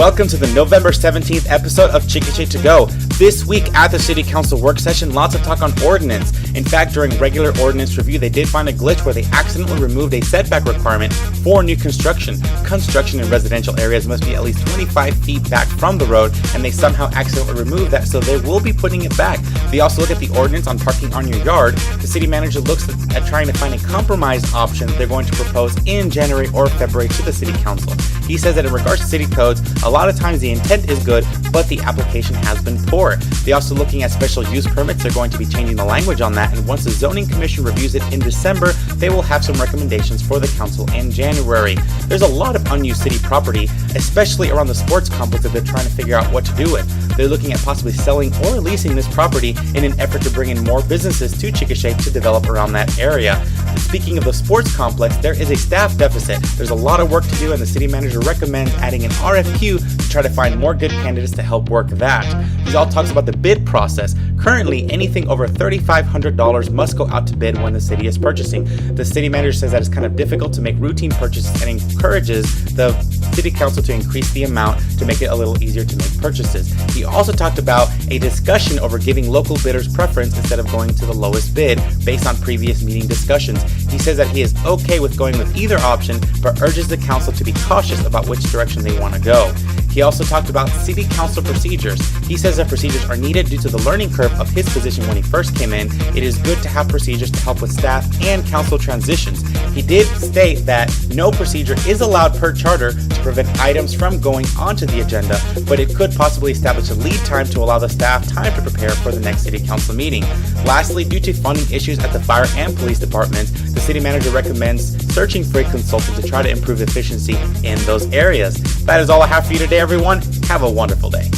Welcome to the November 17th episode of Chickasha to Go. This week at the City Council work session, lots of talk on ordinance. In fact, during regular ordinance review, they did find a glitch where they accidentally removed a setback requirement for new construction. Construction in residential areas must be at least 25 feet back from the road, and they somehow accidentally removed that, so they will be putting it back. They also look at the ordinance on parking on your yard. The city manager looks at trying to find a compromise option they're going to propose in January or February to the City Council. He says that in regards to city codes, a lot of times the intent is good, but the application has been poor. They're also looking at special use permits. They're going to be changing the language on that, and once the zoning commission reviews it in December, they will have some recommendations for the council in January. There's a lot of unused city property, especially around the sports complex, that they're trying to figure out what to do with. They're looking at possibly selling or leasing this property in an effort to bring in more businesses to Chickasha to develop around that area. Speaking of the sports complex, there is a staff deficit. There's a lot of work to do, and the city manager recommends adding an RFQ to try to find more good candidates to help work that. He all talks about the bid process. Currently, anything over $3,500 must go out to bid when the city is purchasing. The city manager says that it's kind of difficult to make routine purchases and encourages the city council to increase the amount to make it a little easier to make purchases. He also talked about a discussion over giving local bidders preference instead of going to the lowest bid based on previous meeting discussions. He says that he is okay with going with either option, but urges the council to be cautious about which direction they want to go. He also talked about city council procedures. He says that procedures are needed due to the learning curve of his position when he first came in. It is good to have procedures to help with staff and council transitions. He did state that no procedure is allowed per charter to prevent items from going onto the agenda, but it could possibly establish a lead time to allow the staff time to prepare for the next city council meeting. Lastly, due to funding issues at the fire and police departments, the city manager recommends searching for a consultant to try to improve efficiency in those areas. That is all I have for you today, everyone. Have a wonderful day.